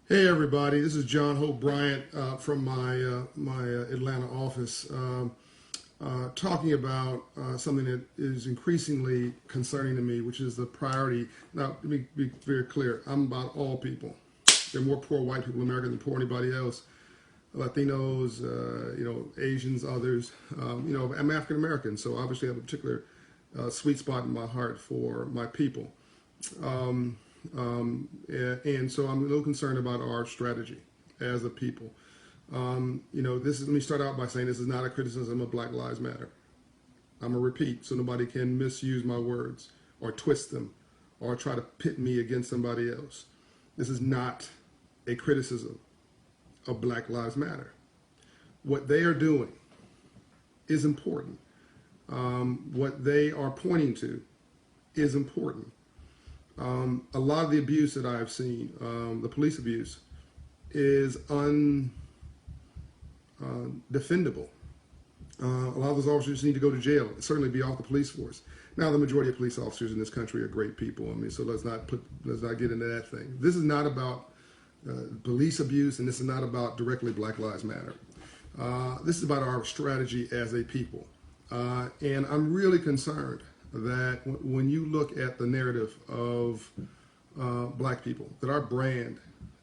Hey everybody, this is John Hope Bryant from my Atlanta office, talking about something that is increasingly concerning to me, which is the priority. Now, let me be very clear: I'm about all people. There are more poor white people in America than poor anybody else. Latinos, Asians, others. I'm African American, so obviously I have a particular sweet spot in my heart for my people. And so I'm a little concerned about our strategy as a people. Let me start out by saying this is not a criticism of Black Lives Matter. I'm going to repeat so nobody can misuse my words or twist them or try to pit me against somebody else. This is not a criticism of Black Lives Matter. What they are doing is important. What they are pointing to is important. A lot of the abuse that I've seen, the police abuse, is undefendable. A lot of those officers need to go to jail, certainly be off the police force. Now, the majority of police officers in this country are great people. I mean, so let's not get into that thing. This is not about police abuse, and this is not about directly Black Lives Matter. This is about our strategy as a people, and I'm really concerned that when you look at the narrative of black people, that our brand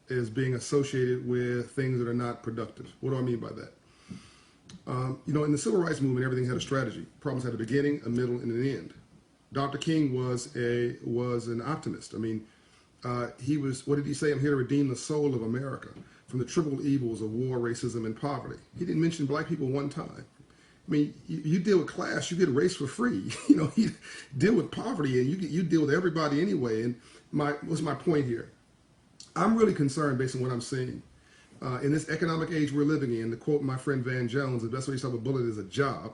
is being associated with things that are not productive. What do I mean by that? In the civil rights movement, everything had a strategy. Problems had a beginning, a middle, and an end. Dr. King was an optimist. I mean, he was. What did he say? I'm here to redeem the soul of America from the triple evils of war, racism, and poverty. He didn't mention black people one time. I mean, you deal with class, you get a race for free. You deal with poverty, and you deal with everybody anyway. And what's my point here? I'm really concerned based on what I'm seeing. In this economic age we're living in, to quote my friend Van Jones, the best way to stop a bullet is a job.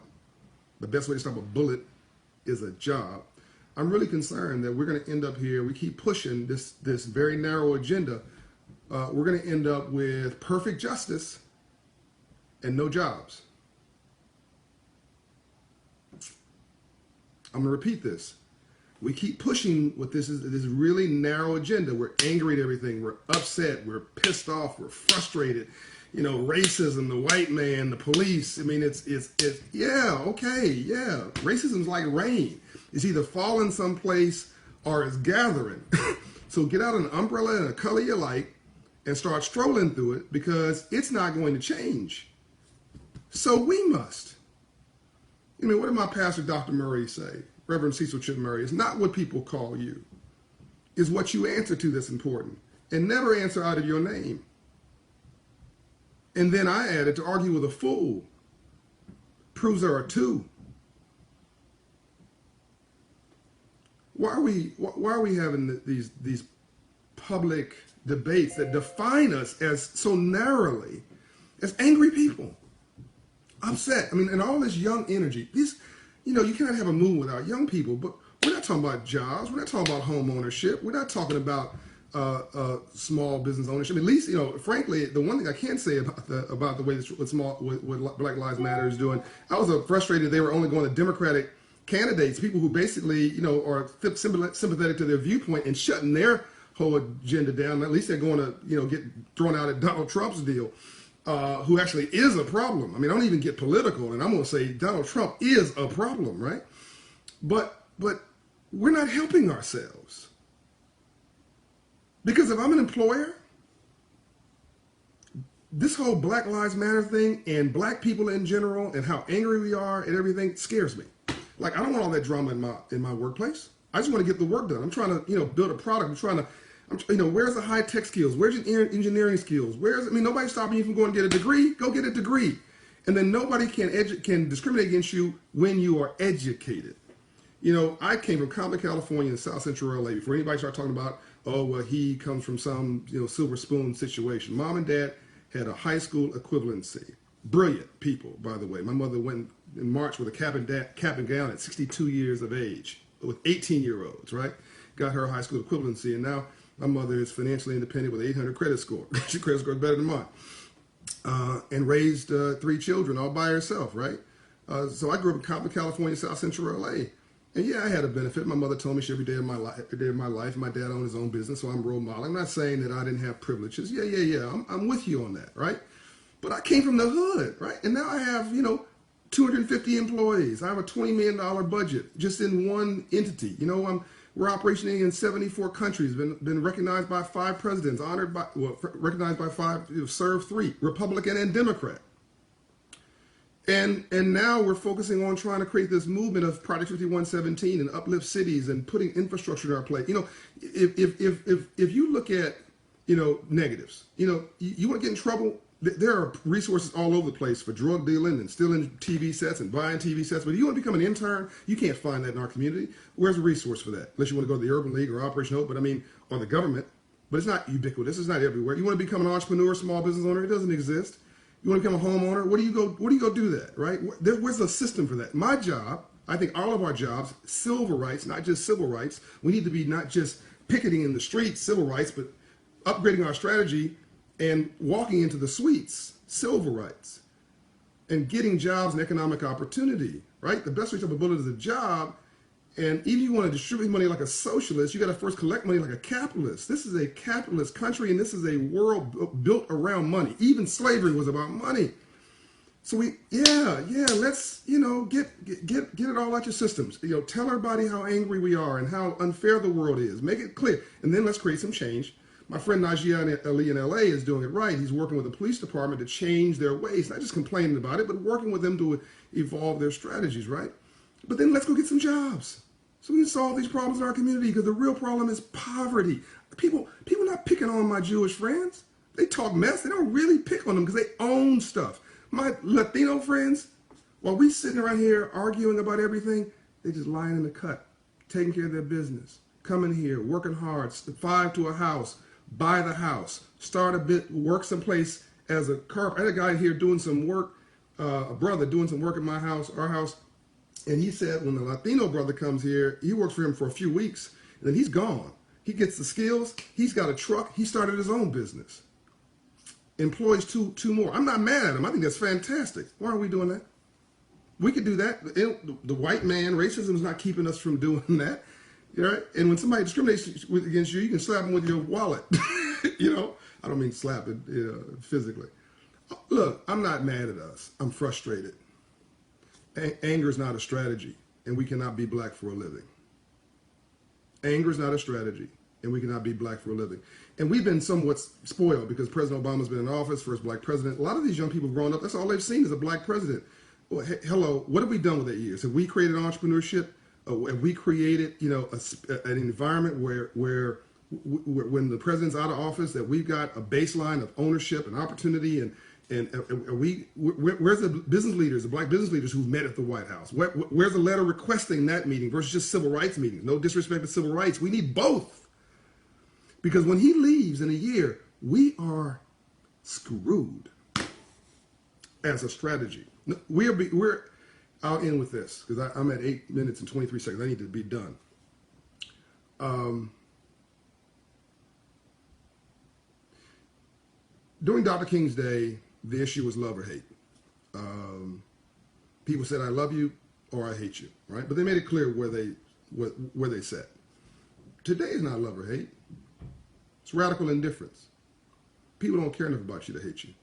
The best way to stop a bullet is a job. I'm really concerned that we're going to end up here, we keep pushing this very narrow agenda. We're going to end up with perfect justice and no jobs. I'm going to repeat this. We keep pushing with this really narrow agenda. We're angry at everything. We're upset. We're pissed off. We're frustrated. Racism, the white man, the police. I mean, it's yeah, okay, yeah. Racism's like rain. It's either falling someplace or it's gathering. So get out an umbrella and a color you like and start strolling through it, because it's not going to change. So we must. What did my pastor, Dr. Murray, say? Reverend Cecil Chip Murray, it's not what people call you. It's what you answer to that's important. And never answer out of your name. And then I added, to argue with a fool proves there are two. Why are we having these public debates that define us as so narrowly as angry people? Upset. I mean, and all this young energy. You can't have a movement without young people. But we're not talking about jobs. We're not talking about home ownership. We're not talking about small business ownership. At least, frankly, the one thing I can say about the way what Black Lives Matter is doing, I was frustrated they were only going to Democratic candidates, people who basically, are sympathetic to their viewpoint, and shutting their whole agenda down. At least they're going to, get thrown out at Donald Trump's deal. Who actually is a problem. I mean, I don't even get political, and I'm going to say Donald Trump is a problem, right? But we're not helping ourselves. Because if I'm an employer, this whole Black Lives Matter thing and black people in general and how angry we are and everything scares me. Like, I don't want all that drama in my workplace. I just want to get the work done. I'm trying to, build a product. I'm trying to, where's the high tech skills? Where's your engineering skills? Nobody's stopping you from going to get a degree. Go get a degree. And then nobody can discriminate against you when you are educated. I came from Compton, California, in South Central LA. Before anybody started talking about, he comes from some, silver spoon situation. Mom and Dad had a high school equivalency. Brilliant people, by the way. My mother went in March with a cap and gown at 62 years of age with 18-year-olds, right? Got her high school equivalency, and now my mother is financially independent with 800 credit score. Her credit score is better than mine. And raised 3 children all by herself, right? So I grew up in Compton, California, South Central LA. And yeah, I had a benefit. My mother told me she every day of my life. Every day of my life, my dad owned his own business, so I'm role modeling. I'm not saying that I didn't have privileges. Yeah. I'm with you on that, right? But I came from the hood, right? And now I have, 250 employees. I have a $20 million budget just in one entity. We're operating in 74 countries. Been recognized by 5 presidents. Recognized by 5. Served 3, Republican and Democrat. And now we're focusing on trying to create this movement of Project 5117 and uplift cities and putting infrastructure in our place. If you look at negatives, you want to get in trouble. There are resources all over the place for drug dealing and stealing TV sets and buying TV sets. But if you want to become an intern, you can't find that in our community. Where's the resource for that? Unless you want to go to the Urban League or Operation Hope, or the government. But it's not ubiquitous. It's not everywhere. You want to become an entrepreneur, small business owner? It doesn't exist. You want to become a homeowner? Where do you go do that, right? Where's the system for that? My job, I think all of our jobs, civil rights, not just civil rights. We need to be not just picketing in the streets, civil rights, but upgrading our strategy and walking into the suites, civil rights, and getting jobs and economic opportunity, right? The best way to have a bullet is a job. And even if you want to distribute money like a socialist, you got to first collect money like a capitalist. This is a capitalist country, and this is a world built around money. Even slavery was about money. So let's get it all out your systems. Tell everybody how angry we are and how unfair the world is. Make it clear, and then let's create some change. My friend Najee Ali in LA is doing it right. He's working with the police department to change their ways, not just complaining about it, but working with them to evolve their strategies, right? But then let's go get some jobs. So we can solve these problems in our community, because the real problem is poverty. People not picking on my Jewish friends. They talk mess. They don't really pick on them because they own stuff. My Latino friends, while we sitting around here arguing about everything, they just lying in the cut, taking care of their business, coming here, working hard, 5 to a house, buy the house, start a bit, work someplace as a carpenter. I had a guy here doing some work, a brother doing some work at my house, our house. And he said when the Latino brother comes here, he works for him for a few weeks, and then he's gone. He gets the skills. He's got a truck. He started his own business. Employs two more. I'm not mad at him. I think that's fantastic. Why are we doing that? We could do that. The white man, racism is not keeping us from doing that. Right? And when somebody discriminates against you, you can slap them with your wallet. I don't mean slap it physically. Look, I'm not mad at us. I'm frustrated. Anger is not a strategy, and we cannot be black for a living. Anger is not a strategy, and we cannot be black for a living. And we've been somewhat spoiled because President Obama's been in office, first black president. A lot of these young people growing up, that's all they've seen is a black president. Well, hello, what have we done with that years? Have we created entrepreneurship? Have we created, an environment where when the president's out of office, that we've got a baseline of ownership and opportunity, and where's the business leaders, the black business leaders who've met at the White House? Where's the letter requesting that meeting versus just civil rights meetings? No disrespect to civil rights. We need both. Because when he leaves in a year, we are screwed as a strategy. I'll end with this because I'm at 8 minutes and 23 seconds. I need to be done. During Dr. King's day, the issue was love or hate. People said, I love you or I hate you, right? But they made it clear where they sat. Today is not love or hate. It's radical indifference. People don't care enough about you to hate you.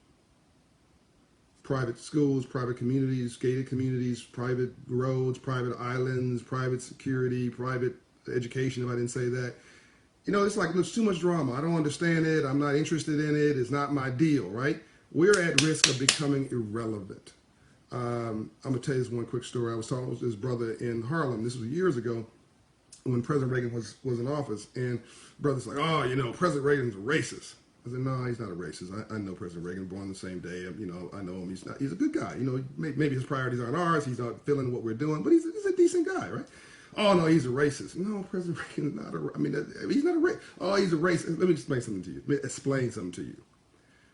Private schools, private communities, gated communities, private roads, private islands, private security, private education, if I didn't say that. It's like, there's too much drama. I don't understand it. I'm not interested in it. It's not my deal, right? We're at risk of becoming irrelevant. I'm going to tell you this one quick story. I was talking with this brother in Harlem. This was years ago when President Reagan was in office. And brother's like, President Reagan's a racist. I said, no, he's not a racist. I know President Reagan, born the same day. I know him. He's a good guy. Maybe his priorities aren't ours. He's not feeling what we're doing, but he's a decent guy, right? Oh, no, he's a racist. No, President Reagan is not he's not a racist. Oh, he's a racist. Let me explain something to you.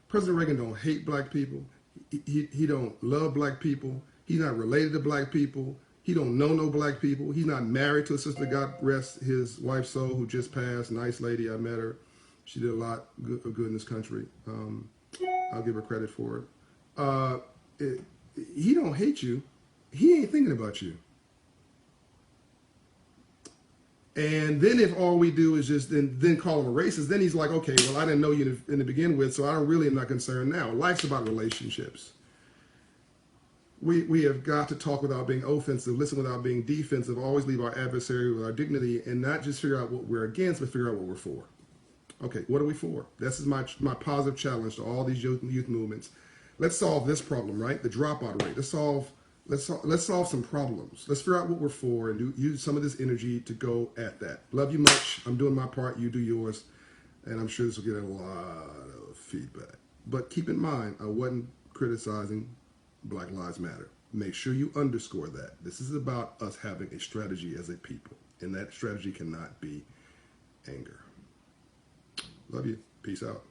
President Reagan don't hate black people. He don't love black people. He's not related to black people. He don't know no black people. He's not married to a sister, God rest his wife's soul, who just passed. Nice lady, I met her. She did a lot of good in this country. I'll give her credit for it. He don't hate you. He ain't thinking about you. And then if all we do is just then call him a racist, then he's like, okay, well, I didn't know you in the begin with, so I don't really am not concerned now. Life's about relationships. We have got to talk without being offensive, listen without being defensive, always leave our adversary with our dignity, and not just figure out what we're against, but figure out what we're for. Okay, what are we for? This is my positive challenge to all these youth movements. Let's solve this problem, right? The dropout rate. Let's solve some problems. Let's figure out what we're for and use some of this energy to go at that. Love you much. I'm doing my part. You do yours. And I'm sure this will get a lot of feedback. But keep in mind, I wasn't criticizing Black Lives Matter. Make sure you underscore that. This is about us having a strategy as a people. And that strategy cannot be anger. Love you. Peace out.